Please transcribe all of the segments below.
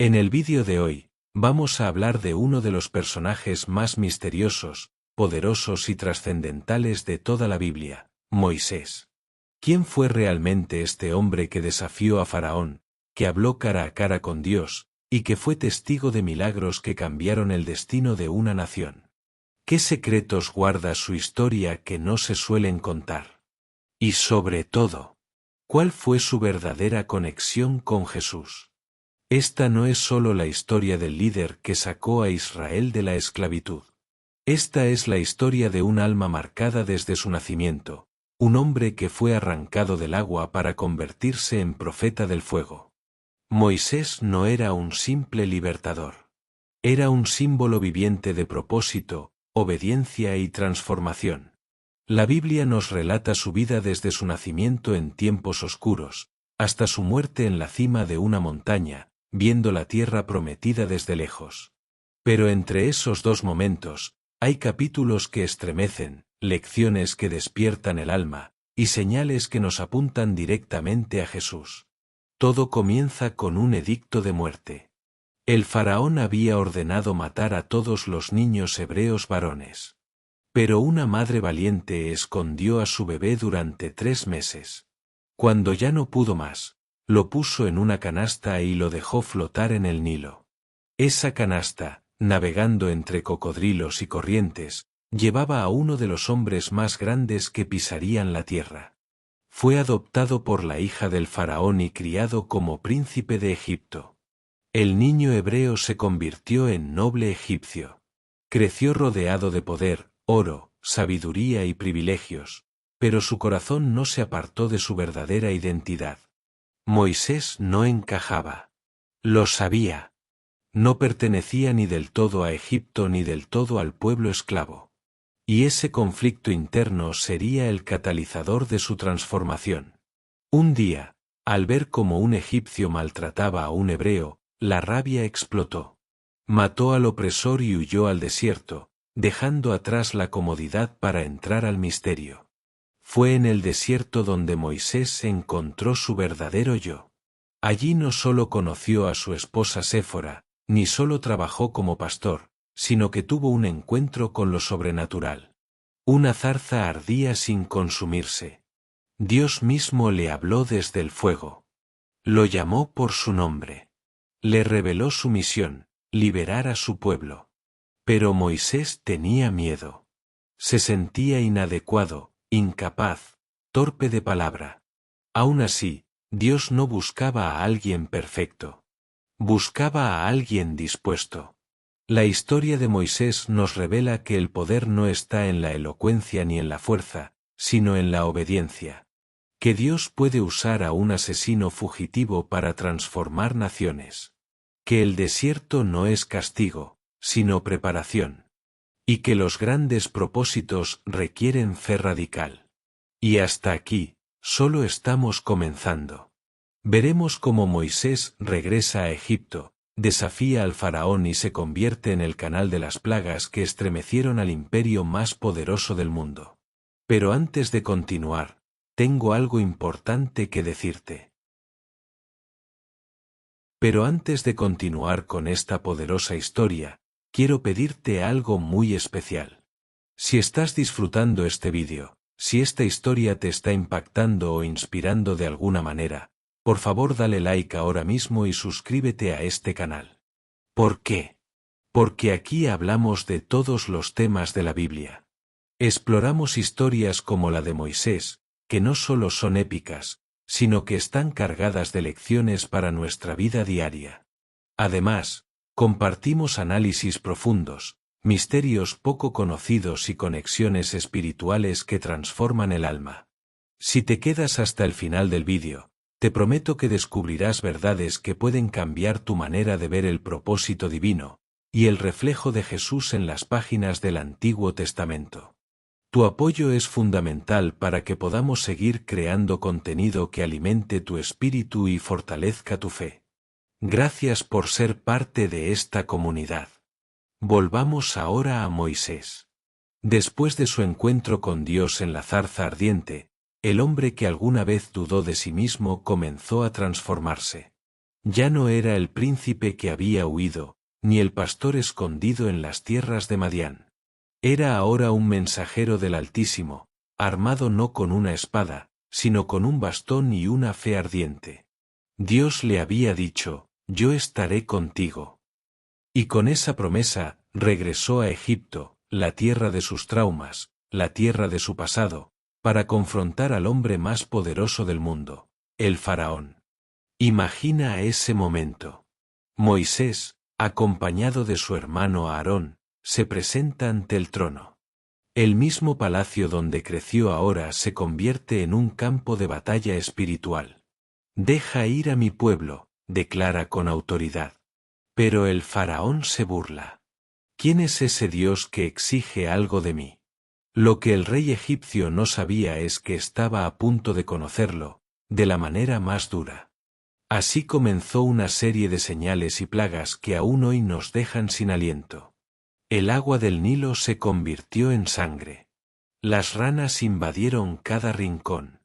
En el vídeo de hoy, vamos a hablar de uno de los personajes más misteriosos, poderosos y trascendentales de toda la Biblia, Moisés. ¿Quién fue realmente este hombre que desafió a Faraón, que habló cara a cara con Dios, y que fue testigo de milagros que cambiaron el destino de una nación? ¿Qué secretos guarda su historia que no se suelen contar? Y sobre todo, ¿cuál fue su verdadera conexión con Jesús? Esta no es solo la historia del líder que sacó a Israel de la esclavitud. Esta es la historia de un alma marcada desde su nacimiento, un hombre que fue arrancado del agua para convertirse en profeta del fuego. Moisés no era un simple libertador. Era un símbolo viviente de propósito, obediencia y transformación. La Biblia nos relata su vida desde su nacimiento en tiempos oscuros, hasta su muerte en la cima de una montaña, viendo la tierra prometida desde lejos. Pero entre esos dos momentos, hay capítulos que estremecen, lecciones que despiertan el alma, y señales que nos apuntan directamente a Jesús. Todo comienza con un edicto de muerte. El faraón había ordenado matar a todos los niños hebreos varones. Pero una madre valiente escondió a su bebé durante 3 meses. Cuando ya no pudo más, lo puso en una canasta y lo dejó flotar en el Nilo. Esa canasta, navegando entre cocodrilos y corrientes, llevaba a uno de los hombres más grandes que pisarían la tierra. Fue adoptado por la hija del faraón y criado como príncipe de Egipto. El niño hebreo se convirtió en noble egipcio. Creció rodeado de poder, oro, sabiduría y privilegios, pero su corazón no se apartó de su verdadera identidad. Moisés no encajaba. Lo sabía. No pertenecía ni del todo a Egipto ni del todo al pueblo esclavo. Y ese conflicto interno sería el catalizador de su transformación. Un día, al ver cómo un egipcio maltrataba a un hebreo, la rabia explotó. Mató al opresor y huyó al desierto, dejando atrás la comodidad para entrar al misterio. Fue en el desierto donde Moisés encontró su verdadero yo. Allí no solo conoció a su esposa Séfora, ni solo trabajó como pastor, sino que tuvo un encuentro con lo sobrenatural. Una zarza ardía sin consumirse. Dios mismo le habló desde el fuego. Lo llamó por su nombre. Le reveló su misión, liberar a su pueblo. Pero Moisés tenía miedo. Se sentía inadecuado, incapaz, torpe de palabra. Aún así, Dios no buscaba a alguien perfecto. Buscaba a alguien dispuesto. La historia de Moisés nos revela que el poder no está en la elocuencia ni en la fuerza, sino en la obediencia. Que Dios puede usar a un asesino fugitivo para transformar naciones. Que el desierto no es castigo, sino preparación. Y que los grandes propósitos requieren fe radical. Y hasta aquí, solo estamos comenzando. Veremos cómo Moisés regresa a Egipto, desafía al faraón y se convierte en el canal de las plagas que estremecieron al imperio más poderoso del mundo. Pero antes de continuar, tengo algo importante que decirte. Pero antes de continuar con esta poderosa historia, quiero pedirte algo muy especial. Si estás disfrutando este vídeo, si esta historia te está impactando o inspirando de alguna manera, por favor dale like ahora mismo y suscríbete a este canal. ¿Por qué? Porque aquí hablamos de todos los temas de la Biblia. Exploramos historias como la de Moisés, que no solo son épicas, sino que están cargadas de lecciones para nuestra vida diaria. Además, compartimos análisis profundos, misterios poco conocidos y conexiones espirituales que transforman el alma. Si te quedas hasta el final del vídeo, te prometo que descubrirás verdades que pueden cambiar tu manera de ver el propósito divino y el reflejo de Jesús en las páginas del Antiguo Testamento. Tu apoyo es fundamental para que podamos seguir creando contenido que alimente tu espíritu y fortalezca tu fe. Gracias por ser parte de esta comunidad. Volvamos ahora a Moisés. Después de su encuentro con Dios en la zarza ardiente, el hombre que alguna vez dudó de sí mismo comenzó a transformarse. Ya no era el príncipe que había huido, ni el pastor escondido en las tierras de Madián. Era ahora un mensajero del Altísimo, armado no con una espada, sino con un bastón y una fe ardiente. Dios le había dicho, yo estaré contigo. Y con esa promesa, regresó a Egipto, la tierra de sus traumas, la tierra de su pasado, para confrontar al hombre más poderoso del mundo, el faraón. Imagina ese momento. Moisés, acompañado de su hermano Aarón, se presenta ante el trono. El mismo palacio donde creció ahora se convierte en un campo de batalla espiritual. Deja ir a mi pueblo, declara con autoridad. Pero el faraón se burla. ¿Quién es ese Dios que exige algo de mí? Lo que el rey egipcio no sabía es que estaba a punto de conocerlo, de la manera más dura. Así comenzó una serie de señales y plagas que aún hoy nos dejan sin aliento. El agua del Nilo se convirtió en sangre. Las ranas invadieron cada rincón.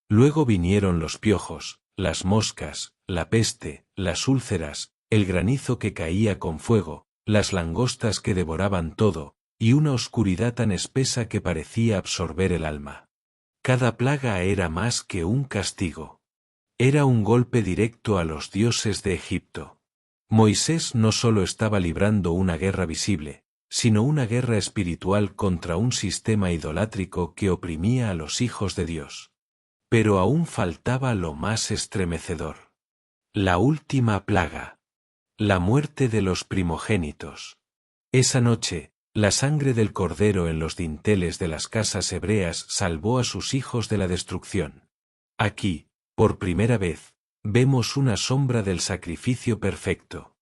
Luego vinieron los piojos, las moscas, la peste, las úlceras, el granizo que caía con fuego, las langostas que devoraban todo, y una oscuridad tan espesa que parecía absorber el alma. Cada plaga era más que un castigo. Era un golpe directo a los dioses de Egipto. Moisés no solo estaba librando una guerra visible, sino una guerra espiritual contra un sistema idolátrico que oprimía a los hijos de Dios. Pero aún faltaba lo más estremecedor. La última plaga. La muerte de los primogénitos. Esa noche, la sangre del cordero en los dinteles de las casas hebreas salvó a sus hijos de la destrucción. Aquí, por primera vez, vemos una sombra del sacrificio perfecto.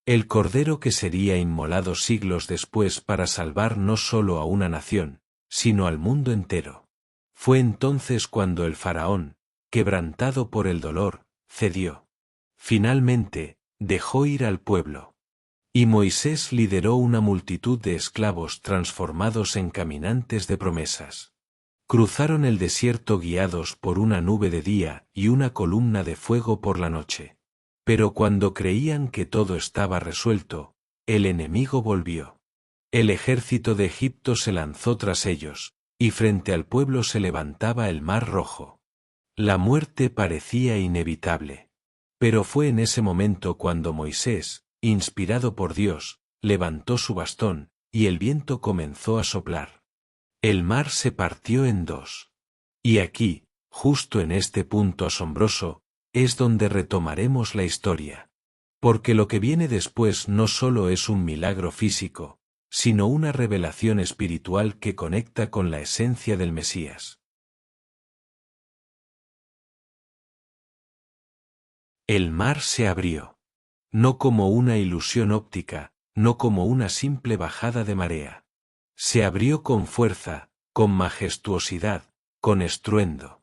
El cordero que sería inmolado siglos después para salvar no solo a una nación, sino al mundo entero. Fue entonces cuando el faraón, quebrantado por el dolor, cedió. Finalmente, dejó ir al pueblo. Y Moisés lideró una multitud de esclavos transformados en caminantes de promesas. Cruzaron el desierto guiados por una nube de día y una columna de fuego por la noche. Pero cuando creían que todo estaba resuelto, el enemigo volvió. El ejército de Egipto se lanzó tras ellos, y frente al pueblo se levantaba el mar rojo. La muerte parecía inevitable. Pero fue en ese momento cuando Moisés, inspirado por Dios, levantó su bastón, y el viento comenzó a soplar. El mar se partió en dos. Y aquí, justo en este punto asombroso, es donde retomaremos la historia. Porque lo que viene después no solo es un milagro físico, sino una revelación espiritual que conecta con la esencia del Mesías. El mar se abrió. No como una ilusión óptica, no como una simple bajada de marea. Se abrió con fuerza, con majestuosidad, con estruendo.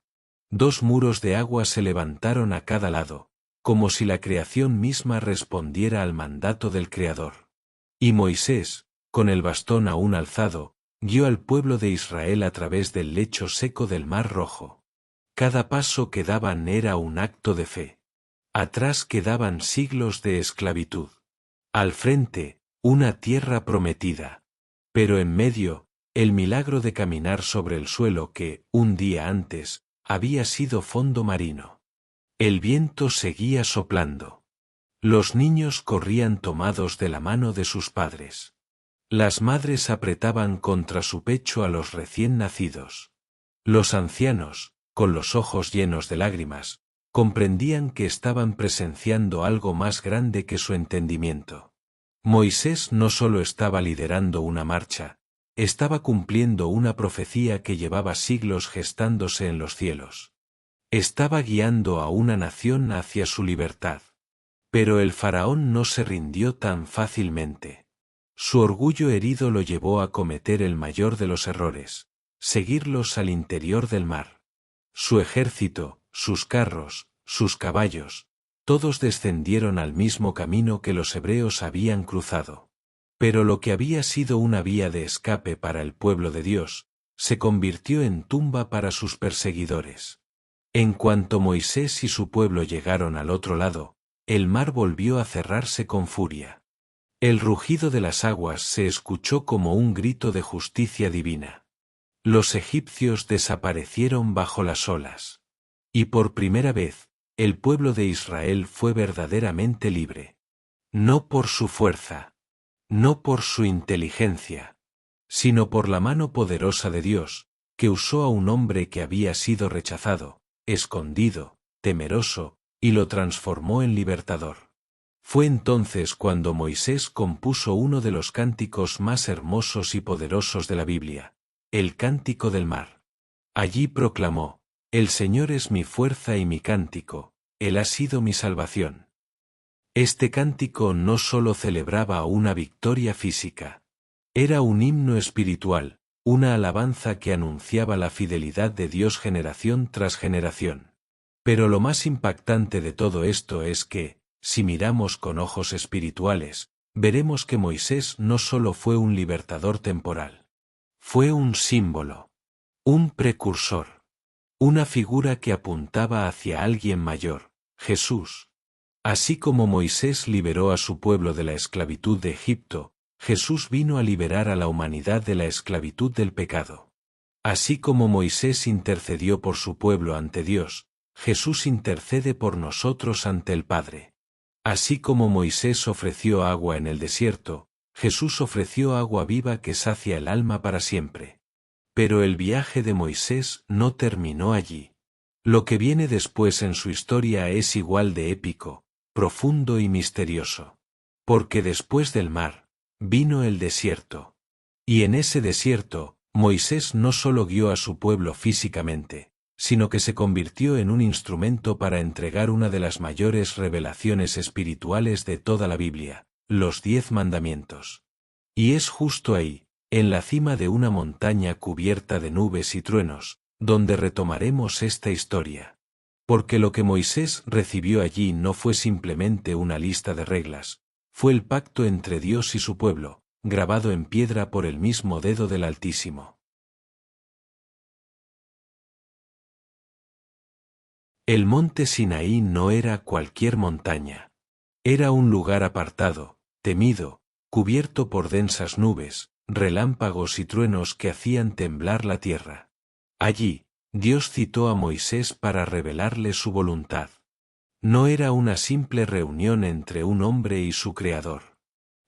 Dos muros de agua se levantaron a cada lado, como si la creación misma respondiera al mandato del Creador. Y Moisés, con el bastón aún alzado, guió al pueblo de Israel a través del lecho seco del Mar Rojo. Cada paso que daban era un acto de fe. Atrás quedaban siglos de esclavitud. Al frente, una tierra prometida. Pero en medio, el milagro de caminar sobre el suelo que, un día antes, había sido fondo marino. El viento seguía soplando. Los niños corrían tomados de la mano de sus padres. Las madres apretaban contra su pecho a los recién nacidos. Los ancianos, con los ojos llenos de lágrimas, comprendían que estaban presenciando algo más grande que su entendimiento. Moisés no solo estaba liderando una marcha, estaba cumpliendo una profecía que llevaba siglos gestándose en los cielos. Estaba guiando a una nación hacia su libertad. Pero el faraón no se rindió tan fácilmente. Su orgullo herido lo llevó a cometer el mayor de los errores, seguirlos al interior del mar. Su ejército, sus carros, sus caballos, todos descendieron al mismo camino que los hebreos habían cruzado. Pero lo que había sido una vía de escape para el pueblo de Dios, se convirtió en tumba para sus perseguidores. En cuanto Moisés y su pueblo llegaron al otro lado, el mar volvió a cerrarse con furia. El rugido de las aguas se escuchó como un grito de justicia divina. Los egipcios desaparecieron bajo las olas. Y por primera vez, el pueblo de Israel fue verdaderamente libre. No por su fuerza, no por su inteligencia, sino por la mano poderosa de Dios, que usó a un hombre que había sido rechazado, escondido, temeroso, y lo transformó en libertador. Fue entonces cuando Moisés compuso uno de los cánticos más hermosos y poderosos de la Biblia, el Cántico del Mar. Allí proclamó: «El Señor es mi fuerza y mi cántico, Él ha sido mi salvación». Este cántico no solo celebraba una victoria física. Era un himno espiritual, una alabanza que anunciaba la fidelidad de Dios generación tras generación. Pero lo más impactante de todo esto es que, si miramos con ojos espirituales, veremos que Moisés no solo fue un libertador temporal. Fue un símbolo, un precursor, una figura que apuntaba hacia alguien mayor, Jesús. Así como Moisés liberó a su pueblo de la esclavitud de Egipto, Jesús vino a liberar a la humanidad de la esclavitud del pecado. Así como Moisés intercedió por su pueblo ante Dios, Jesús intercede por nosotros ante el Padre. Así como Moisés ofreció agua en el desierto, Jesús ofreció agua viva que sacia el alma para siempre. Pero el viaje de Moisés no terminó allí. Lo que viene después en su historia es igual de épico, profundo y misterioso. Porque después del mar, vino el desierto. Y en ese desierto, Moisés no solo guió a su pueblo físicamente, sino que se convirtió en un instrumento para entregar una de las mayores revelaciones espirituales de toda la Biblia, los 10 mandamientos. Y es justo ahí, en la cima de una montaña cubierta de nubes y truenos, donde retomaremos esta historia. Porque lo que Moisés recibió allí no fue simplemente una lista de reglas, fue el pacto entre Dios y su pueblo, grabado en piedra por el mismo dedo del Altísimo. El monte Sinaí no era cualquier montaña. Era un lugar apartado, temido, cubierto por densas nubes, relámpagos y truenos que hacían temblar la tierra. Allí, Dios citó a Moisés para revelarle su voluntad. No era una simple reunión entre un hombre y su Creador.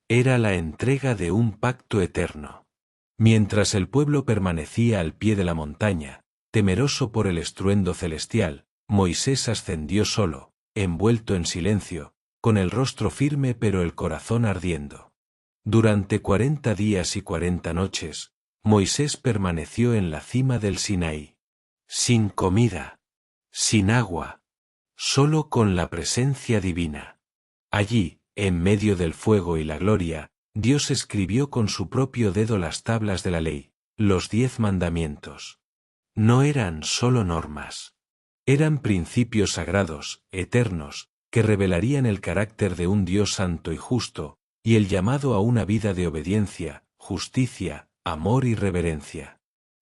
Era la entrega de un pacto eterno. Mientras el pueblo permanecía al pie de la montaña, temeroso por el estruendo celestial, Moisés ascendió solo, envuelto en silencio, con el rostro firme pero el corazón ardiendo. Durante 40 días y 40 noches, Moisés permaneció en la cima del Sinaí. Sin comida, sin agua, solo con la presencia divina. Allí, en medio del fuego y la gloria, Dios escribió con su propio dedo las tablas de la ley, los 10 mandamientos. No eran solo normas. Eran principios sagrados, eternos, que revelarían el carácter de un Dios santo y justo, y el llamado a una vida de obediencia, justicia, amor y reverencia.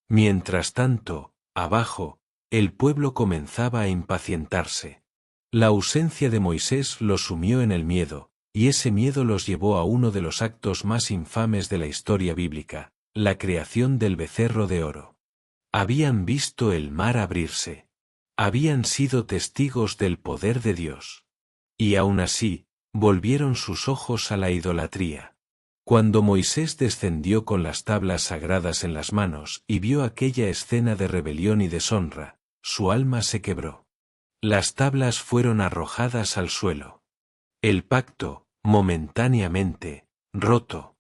Mientras tanto, abajo, el pueblo comenzaba a impacientarse. La ausencia de Moisés los sumió en el miedo, y ese miedo los llevó a uno de los actos más infames de la historia bíblica, la creación del becerro de oro. Habían visto el mar abrirse. Habían sido testigos del poder de Dios. Y aún así, volvieron sus ojos a la idolatría. Cuando Moisés descendió con las tablas sagradas en las manos y vio aquella escena de rebelión y deshonra, su alma se quebró. Las tablas fueron arrojadas al suelo. El pacto, momentáneamente, roto.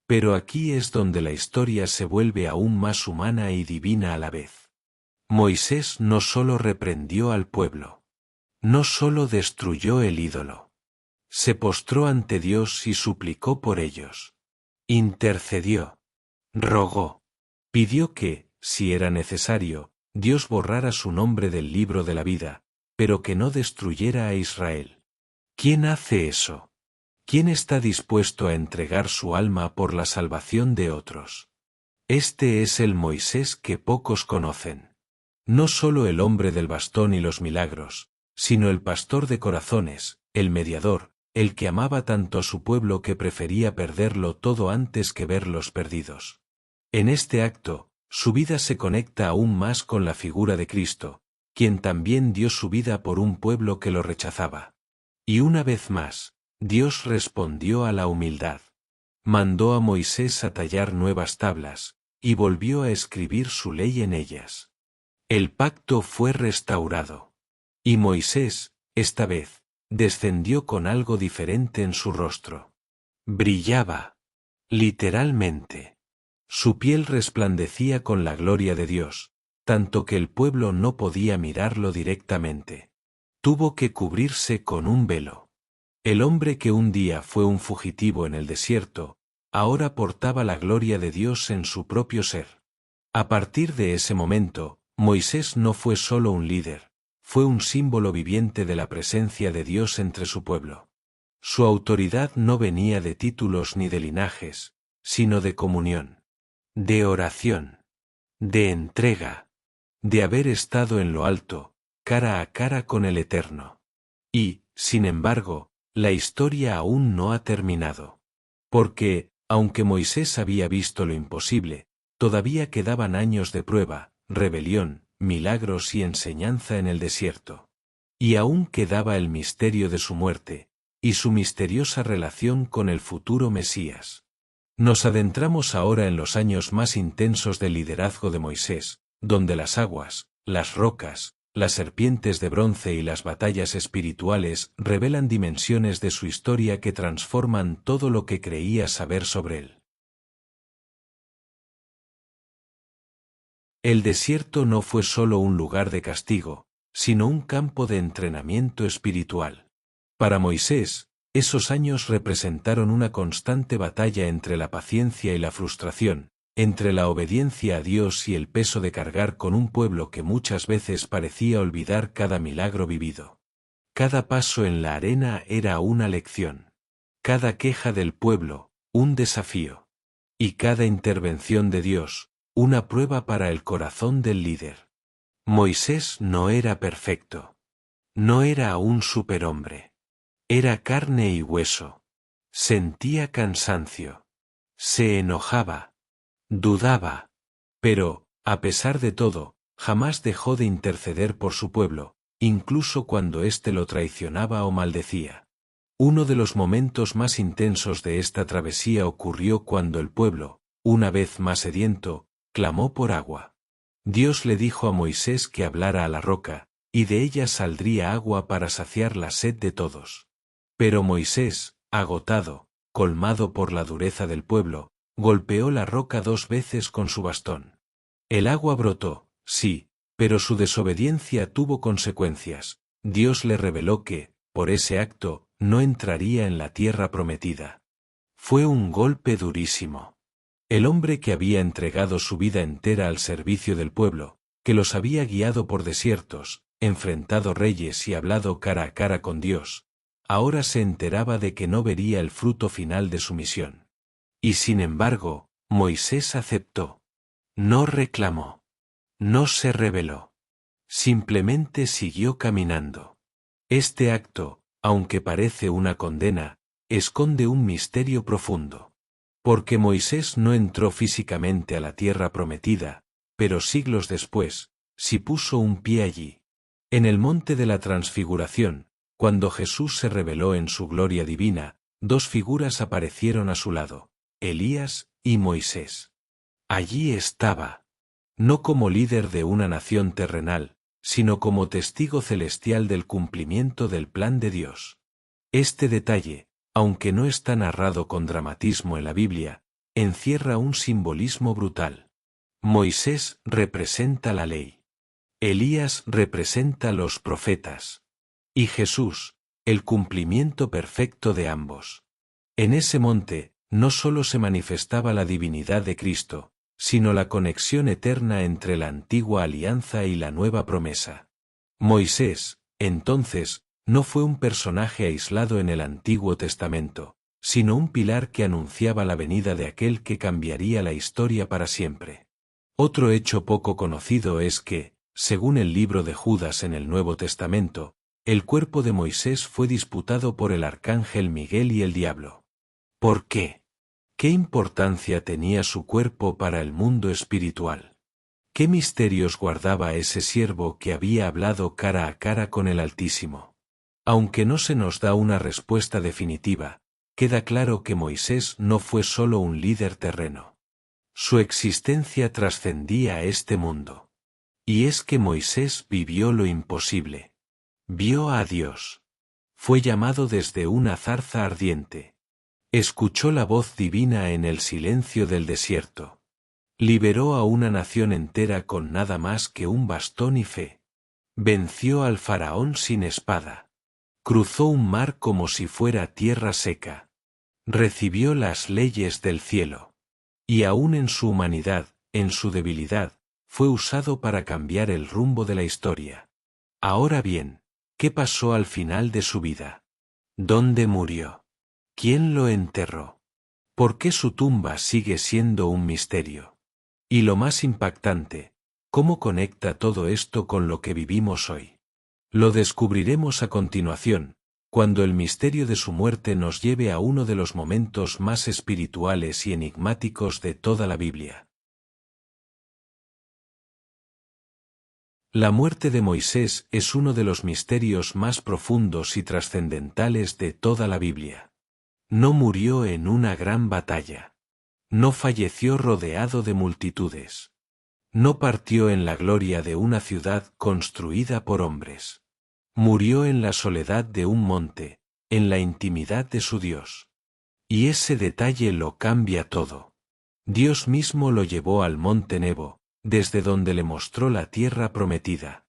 Pero aquí es donde la historia se vuelve aún más humana y divina a la vez. Moisés no solo reprendió al pueblo. No solo destruyó el ídolo. Se postró ante Dios y suplicó por ellos. Intercedió. Rogó. Pidió que, si era necesario, Dios borrara su nombre del libro de la vida, pero que no destruyera a Israel. ¿Quién hace eso? ¿Quién está dispuesto a entregar su alma por la salvación de otros? Este es el Moisés que pocos conocen. No solo el hombre del bastón y los milagros, sino el pastor de corazones, el mediador, el que amaba tanto a su pueblo que prefería perderlo todo antes que verlos perdidos. En este acto, su vida se conecta aún más con la figura de Cristo, quien también dio su vida por un pueblo que lo rechazaba. Y una vez más, Dios respondió a la humildad. Mandó a Moisés a tallar nuevas tablas, y volvió a escribir su ley en ellas. El pacto fue restaurado. Y Moisés, esta vez, descendió con algo diferente en su rostro. Brillaba. Literalmente. Su piel resplandecía con la gloria de Dios, tanto que el pueblo no podía mirarlo directamente. Tuvo que cubrirse con un velo. El hombre que un día fue un fugitivo en el desierto, ahora portaba la gloria de Dios en su propio ser. A partir de ese momento, Moisés no fue solo un líder, fue un símbolo viviente de la presencia de Dios entre su pueblo. Su autoridad no venía de títulos ni de linajes, sino de comunión, de oración, de entrega, de haber estado en lo alto, cara a cara con el Eterno. Y, sin embargo, la historia aún no ha terminado. Porque, aunque Moisés había visto lo imposible, todavía quedaban años de prueba, rebelión, milagros y enseñanza en el desierto. Y aún quedaba el misterio de su muerte, y su misteriosa relación con el futuro Mesías. Nos adentramos ahora en los años más intensos del liderazgo de Moisés, donde las aguas, las rocas, las serpientes de bronce y las batallas espirituales revelan dimensiones de su historia que transforman todo lo que creía saber sobre él. El desierto no fue solo un lugar de castigo, sino un campo de entrenamiento espiritual. Para Moisés, esos años representaron una constante batalla entre la paciencia y la frustración, entre la obediencia a Dios y el peso de cargar con un pueblo que muchas veces parecía olvidar cada milagro vivido. Cada paso en la arena era una lección. Cada queja del pueblo, un desafío. Y cada intervención de Dios, una prueba para el corazón del líder. Moisés no era perfecto. No era un superhombre. Era carne y hueso. Sentía cansancio. Se enojaba. Dudaba. Pero, a pesar de todo, jamás dejó de interceder por su pueblo, incluso cuando éste lo traicionaba o maldecía. Uno de los momentos más intensos de esta travesía ocurrió cuando el pueblo, una vez más sediento, clamó por agua. Dios le dijo a Moisés que hablara a la roca, y de ella saldría agua para saciar la sed de todos. Pero Moisés, agotado, colmado por la dureza del pueblo, golpeó la roca 2 veces con su bastón. El agua brotó, sí, pero su desobediencia tuvo consecuencias. Dios le reveló que, por ese acto, no entraría en la tierra prometida. Fue un golpe durísimo. El hombre que había entregado su vida entera al servicio del pueblo, que los había guiado por desiertos, enfrentado reyes y hablado cara a cara con Dios, ahora se enteraba de que no vería el fruto final de su misión. Y sin embargo, Moisés aceptó. No reclamó. No se rebeló. Simplemente siguió caminando. Este acto, aunque parece una condena, esconde un misterio profundo. Porque Moisés no entró físicamente a la tierra prometida, pero siglos después, sí puso un pie allí. En el monte de la Transfiguración, cuando Jesús se reveló en su gloria divina, 2 figuras aparecieron a su lado, Elías y Moisés. Allí estaba. No como líder de una nación terrenal, sino como testigo celestial del cumplimiento del plan de Dios. Este detalle, aunque no está narrado con dramatismo en la Biblia, encierra un simbolismo brutal. Moisés representa la ley. Elías representa los profetas. Y Jesús, el cumplimiento perfecto de ambos. En ese monte, no solo se manifestaba la divinidad de Cristo, sino la conexión eterna entre la antigua alianza y la nueva promesa. Moisés, entonces, no fue un personaje aislado en el Antiguo Testamento, sino un pilar que anunciaba la venida de aquel que cambiaría la historia para siempre. Otro hecho poco conocido es que, según el libro de Judas en el Nuevo Testamento, El cuerpo de Moisés fue disputado por el arcángel Miguel y el diablo. ¿Por qué? ¿Qué importancia tenía su cuerpo para el mundo espiritual? ¿Qué misterios guardaba ese siervo que había hablado cara a cara con el Altísimo? Aunque no se nos da una respuesta definitiva, queda claro que Moisés no fue solo un líder terreno. Su existencia trascendía a este mundo. Y es que Moisés vivió lo imposible. Vio a Dios. Fue llamado desde una zarza ardiente. Escuchó la voz divina en el silencio del desierto. Liberó a una nación entera con nada más que un bastón y fe. Venció al faraón sin espada. Cruzó un mar como si fuera tierra seca. Recibió las leyes del cielo. Y aún en su humanidad, en su debilidad, fue usado para cambiar el rumbo de la historia. Ahora bien, ¿qué pasó al final de su vida? ¿Dónde murió? ¿Quién lo enterró? ¿Por qué su tumba sigue siendo un misterio? Y lo más impactante, ¿cómo conecta todo esto con lo que vivimos hoy? Lo descubriremos a continuación, cuando el misterio de su muerte nos lleve a uno de los momentos más espirituales y enigmáticos de toda la Biblia. La muerte de Moisés es uno de los misterios más profundos y trascendentales de toda la Biblia. No murió en una gran batalla. No falleció rodeado de multitudes. No partió en la gloria de una ciudad construida por hombres. Murió en la soledad de un monte, en la intimidad de su Dios. Y ese detalle lo cambia todo. Dios mismo lo llevó al monte Nebo, desde donde le mostró la tierra prometida.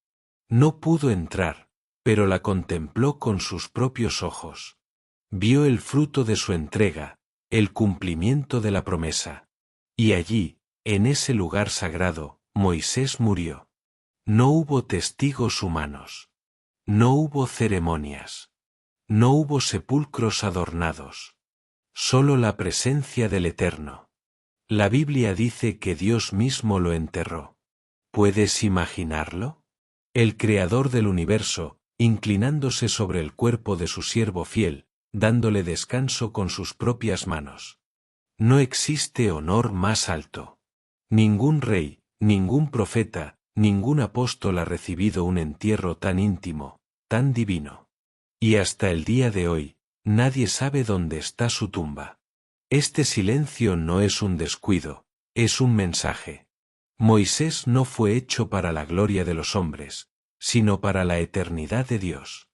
No pudo entrar, pero la contempló con sus propios ojos. Vio el fruto de su entrega, el cumplimiento de la promesa. Y allí, en ese lugar sagrado, Moisés murió. No hubo testigos humanos. No hubo ceremonias. No hubo sepulcros adornados. Solo la presencia del Eterno. La Biblia dice que Dios mismo lo enterró. ¿Puedes imaginarlo? El Creador del universo, inclinándose sobre el cuerpo de su siervo fiel, dándole descanso con sus propias manos. No existe honor más alto. Ningún rey, ningún profeta, ningún apóstol ha recibido un entierro tan íntimo, tan divino. Y hasta el día de hoy, nadie sabe dónde está su tumba. Este silencio no es un descuido, es un mensaje. Moisés no fue hecho para la gloria de los hombres, sino para la eternidad de Dios.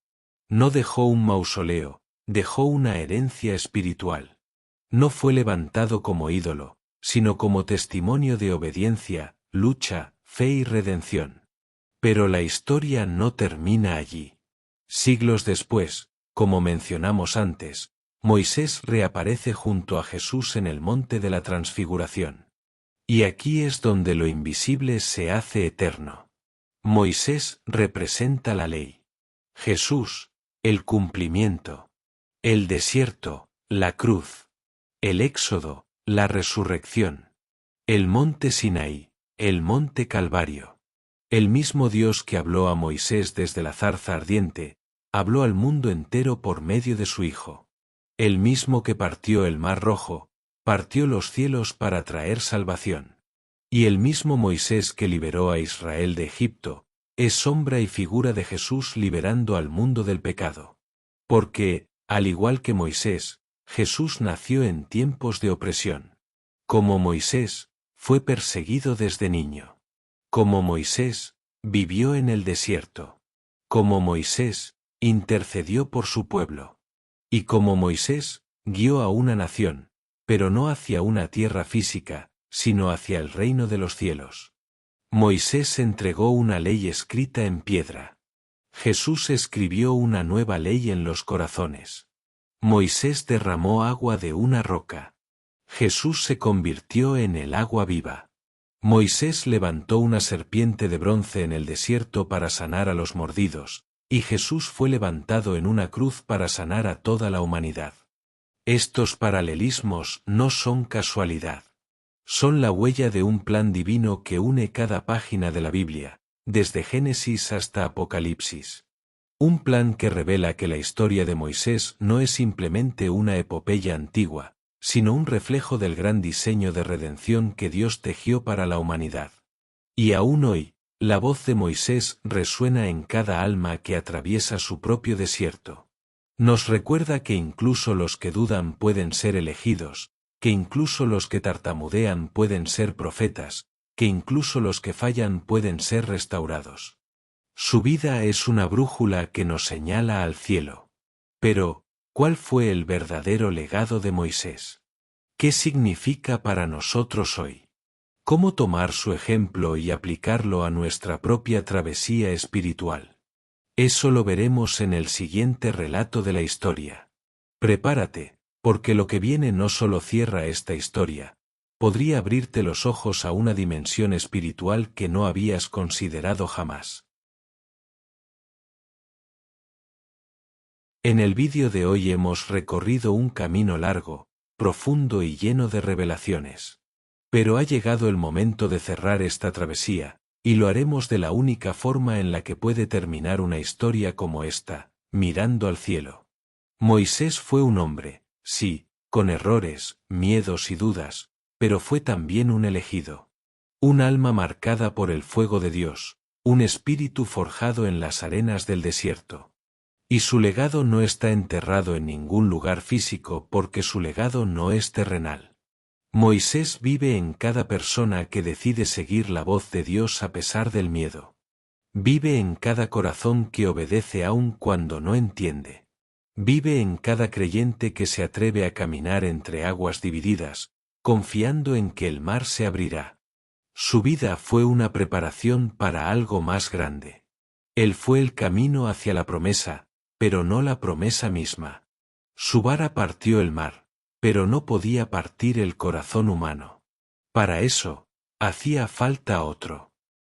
No dejó un mausoleo, dejó una herencia espiritual. No fue levantado como ídolo, sino como testimonio de obediencia, lucha, fe y redención. Pero la historia no termina allí. Siglos después, como mencionamos antes, Moisés reaparece junto a Jesús en el monte de la Transfiguración. Y aquí es donde lo invisible se hace eterno. Moisés representa la ley. Jesús, el cumplimiento. El desierto, la cruz. El éxodo, la resurrección. El monte Sinaí, el monte Calvario. El mismo Dios que habló a Moisés desde la zarza ardiente, habló al mundo entero por medio de su Hijo. El mismo que partió el mar rojo, partió los cielos para traer salvación. Y el mismo Moisés que liberó a Israel de Egipto, es sombra y figura de Jesús liberando al mundo del pecado. Porque, al igual que Moisés, Jesús nació en tiempos de opresión. Como Moisés, fue perseguido desde niño. Como Moisés, vivió en el desierto. Como Moisés, intercedió por su pueblo. Y como Moisés, guió a una nación, pero no hacia una tierra física, sino hacia el reino de los cielos. Moisés entregó una ley escrita en piedra. Jesús escribió una nueva ley en los corazones. Moisés derramó agua de una roca. Jesús se convirtió en el agua viva. Moisés levantó una serpiente de bronce en el desierto para sanar a los mordidos, y Jesús fue levantado en una cruz para sanar a toda la humanidad. Estos paralelismos no son casualidad. Son la huella de un plan divino que une cada página de la Biblia, desde Génesis hasta Apocalipsis. Un plan que revela que la historia de Moisés no es simplemente una epopeya antigua, sino un reflejo del gran diseño de redención que Dios tejió para la humanidad. Y aún hoy, la voz de Moisés resuena en cada alma que atraviesa su propio desierto. Nos recuerda que incluso los que dudan pueden ser elegidos, que incluso los que tartamudean pueden ser profetas, que incluso los que fallan pueden ser restaurados. Su vida es una brújula que nos señala al cielo. Pero, ¿cuál fue el verdadero legado de Moisés? ¿Qué significa para nosotros hoy? ¿Cómo tomar su ejemplo y aplicarlo a nuestra propia travesía espiritual? Eso lo veremos en el siguiente relato de la historia. Prepárate, porque lo que viene no solo cierra esta historia, podría abrirte los ojos a una dimensión espiritual que no habías considerado jamás. En el vídeo de hoy hemos recorrido un camino largo, profundo y lleno de revelaciones. Pero ha llegado el momento de cerrar esta travesía, y lo haremos de la única forma en la que puede terminar una historia como esta, mirando al cielo. Moisés fue un hombre, sí, con errores, miedos y dudas, pero fue también un elegido. Un alma marcada por el fuego de Dios, un espíritu forjado en las arenas del desierto. Y su legado no está enterrado en ningún lugar físico porque su legado no es terrenal. Moisés vive en cada persona que decide seguir la voz de Dios a pesar del miedo. Vive en cada corazón que obedece aun cuando no entiende. Vive en cada creyente que se atreve a caminar entre aguas divididas, confiando en que el mar se abrirá. Su vida fue una preparación para algo más grande. Él fue el camino hacia la promesa, pero no la promesa misma. Su vara partió el mar, pero no podía partir el corazón humano. Para eso, hacía falta otro.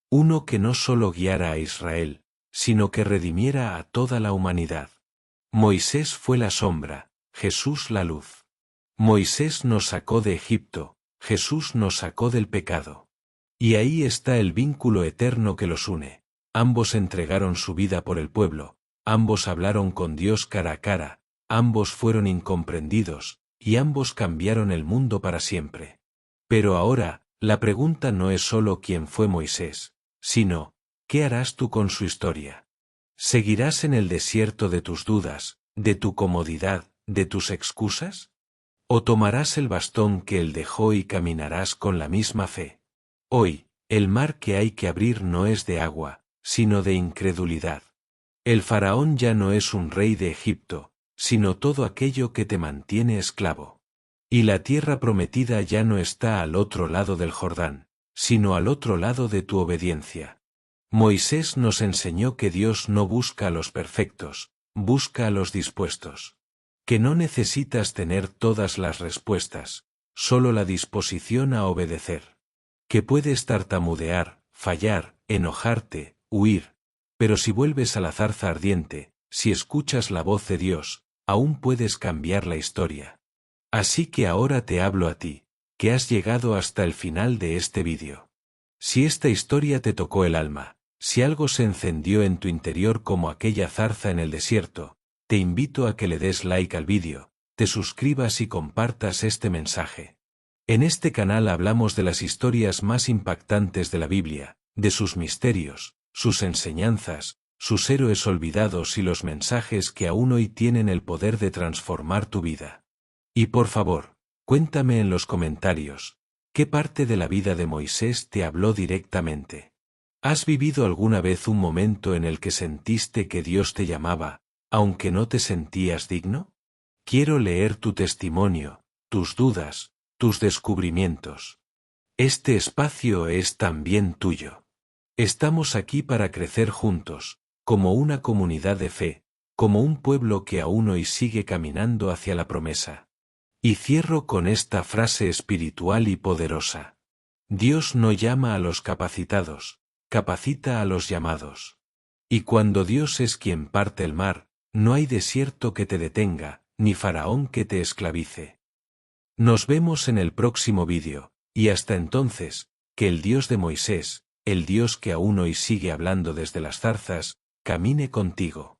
Uno que no solo guiara a Israel, sino que redimiera a toda la humanidad. Moisés fue la sombra, Jesús la luz. Moisés nos sacó de Egipto, Jesús nos sacó del pecado. Y ahí está el vínculo eterno que los une. Ambos entregaron su vida por el pueblo, ambos hablaron con Dios cara a cara, ambos fueron incomprendidos, y ambos cambiaron el mundo para siempre. Pero ahora, la pregunta no es solo quién fue Moisés, sino, ¿qué harás tú con su historia? ¿Seguirás en el desierto de tus dudas, de tu comodidad, de tus excusas? ¿O tomarás el bastón que él dejó y caminarás con la misma fe? Hoy, el mar que hay que abrir no es de agua, sino de incredulidad. El faraón ya no es un rey de Egipto, sino todo aquello que te mantiene esclavo. Y la tierra prometida ya no está al otro lado del Jordán, sino al otro lado de tu obediencia. Moisés nos enseñó que Dios no busca a los perfectos, busca a los dispuestos. Que no necesitas tener todas las respuestas, solo la disposición a obedecer. Que puedes tartamudear, fallar, enojarte, huir. Pero si vuelves a la zarza ardiente, si escuchas la voz de Dios, aún puedes cambiar la historia. Así que ahora te hablo a ti, que has llegado hasta el final de este vídeo. Si esta historia te tocó el alma, si algo se encendió en tu interior como aquella zarza en el desierto, te invito a que le des like al vídeo, te suscribas y compartas este mensaje. En este canal hablamos de las historias más impactantes de la Biblia, de sus misterios, sus enseñanzas, sus héroes olvidados y los mensajes que aún hoy tienen el poder de transformar tu vida. Y por favor, cuéntame en los comentarios, ¿qué parte de la vida de Moisés te habló directamente? ¿Has vivido alguna vez un momento en el que sentiste que Dios te llamaba, aunque no te sentías digno? Quiero leer tu testimonio, tus dudas, tus descubrimientos. Este espacio es también tuyo. Estamos aquí para crecer juntos, como una comunidad de fe, como un pueblo que aún hoy sigue caminando hacia la promesa. Y cierro con esta frase espiritual y poderosa. Dios no llama a los capacitados, capacita a los llamados. Y cuando Dios es quien parte el mar, no hay desierto que te detenga, ni faraón que te esclavice. Nos vemos en el próximo vídeo, y hasta entonces, que el Dios de Moisés, el Dios que aún hoy sigue hablando desde las zarzas, camine contigo.